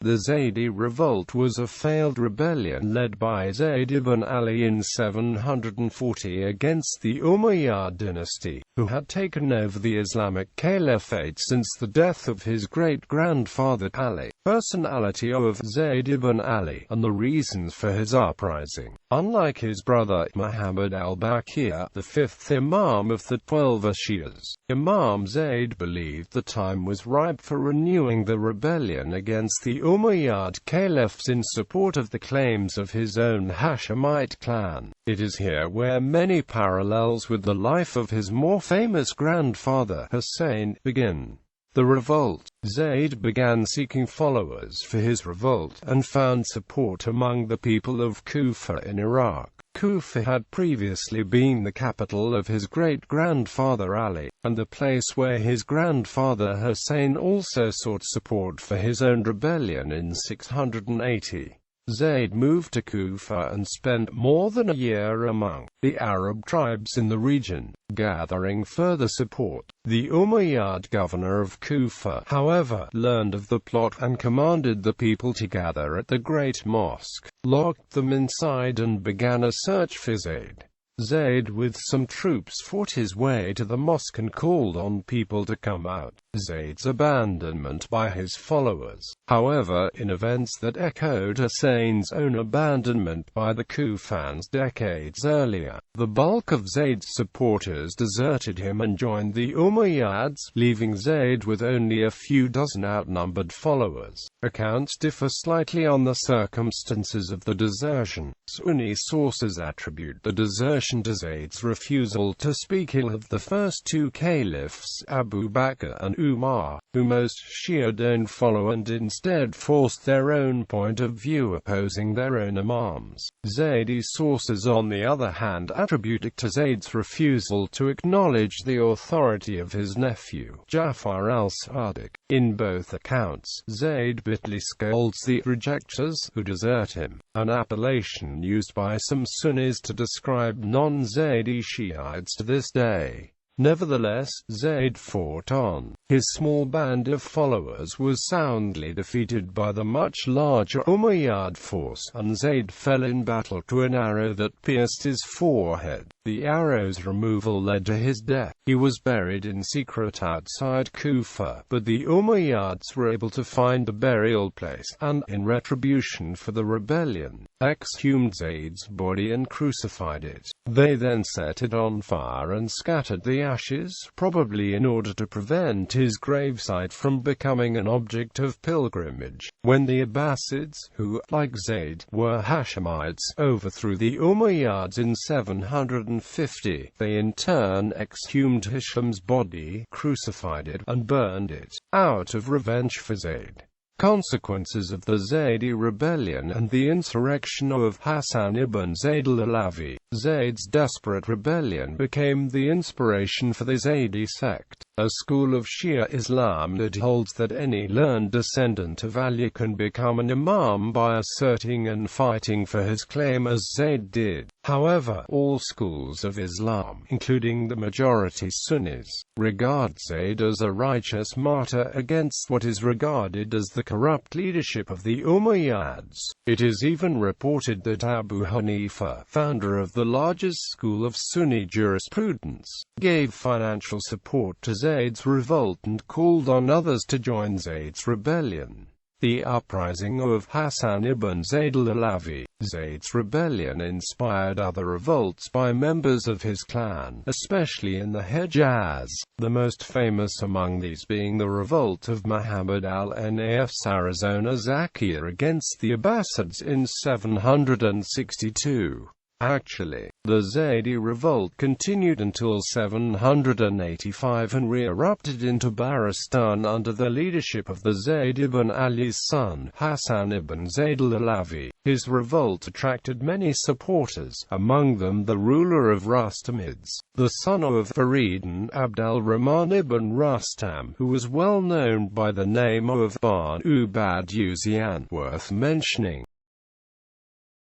The Zaidi revolt was a failed rebellion led by Zayd ibn Ali in 740 against the Umayyad dynasty, who had taken over the Islamic Caliphate since the death of his great-grandfather Ali. Personality of Zayd ibn Ali, and the reasons for his uprising. Unlike his brother Muhammad al-Baqir, the fifth Imam of the 12 Shias, Imam Zayd believed the time was ripe for renewing the rebellion against the Umayyad caliphs in support of the claims of his own Hashemite clan. It is here where many parallels with the life of his more famous grandfather Hussein begin. The revolt. Zayd began seeking followers for his revolt, and found support among the people of Kufa in Iraq. Kufa had previously been the capital of his great-grandfather Ali, and the place where his grandfather Hussein also sought support for his own rebellion in 680. Zayd moved to Kufa and spent more than a year among the Arab tribes in the region, gathering further support. The Umayyad governor of Kufa, however, learned of the plot and commanded the people to gather at the Great Mosque, locked them inside and began a search for Zayd. Zayd with some troops fought his way to the mosque and called on people to come out. Zayd's abandonment by his followers, however, in events that echoed Hussein's own abandonment by the Kufans decades earlier. The bulk of Zayd's supporters deserted him and joined the Umayyads, leaving Zayd with only a few dozen outnumbered followers. Accounts differ slightly on the circumstances of the desertion. Sunni sources attribute the desertion to Zayd's refusal to speak ill of the first two caliphs, Abu Bakr and Umar, who most Shia don't follow, and instead forced their own point of view opposing their own imams. Zaydi sources on the other hand attribute it to Zayd's refusal to acknowledge the authority of his nephew, Ja'far al-Sadiq. In both accounts, Zayd bitterly scolds the rejectors who desert him, an appellation used by some Sunnis to describe non-Zaydi Shiites to this day. Nevertheless, Zayd fought on. His small band of followers was soundly defeated by the much larger Umayyad force, and Zayd fell in battle to an arrow that pierced his forehead. The arrow's removal led to his death. He was buried in secret outside Kufa, but the Umayyads were able to find the burial place, and, in retribution for the rebellion, exhumed Zayd's body and crucified it. They then set it on fire and scattered the ashes, probably in order to prevent his gravesite from becoming an object of pilgrimage. When the Abbasids, who, like Zayd, were Hashemites, overthrew the Umayyads in 750, they in turn exhumed Hisham's body, crucified it, and burned it, out of revenge for Zayd. Consequences of the Zaidi rebellion and the insurrection of Hassan ibn Zayd al-Alawi. Zayd's desperate rebellion became the inspiration for the Zaidi sect, a school of Shia Islam that holds that any learned descendant of Ali can become an imam by asserting and fighting for his claim as Zayd did. However, all schools of Islam, including the majority Sunnis, regard Zayd as a righteous martyr against what is regarded as the corrupt leadership of the Umayyads. It is even reported that Abu Hanifa, founder of the largest school of Sunni jurisprudence, gave financial support to Zayd's revolt and called on others to join Zayd's rebellion. The uprising of Hassan ibn Zayd al-Alawi. Zayd's rebellion inspired other revolts by members of his clan, especially in the Hejaz, the most famous among these being the revolt of Muhammad al-Nafs Arizona Zakir against the Abbasids in 762. Actually, the Zaidi revolt continued until 785 and re-erupted in Tabaristan under the leadership of the Zayd ibn Ali's son, Hassan ibn Zayd al-Alawi. His revolt attracted many supporters, among them the ruler of Rustamids, the son of Faridun Abd al-Rahman ibn Rustam, who was well known by the name of Ban Ubad Uzian. Worth mentioning,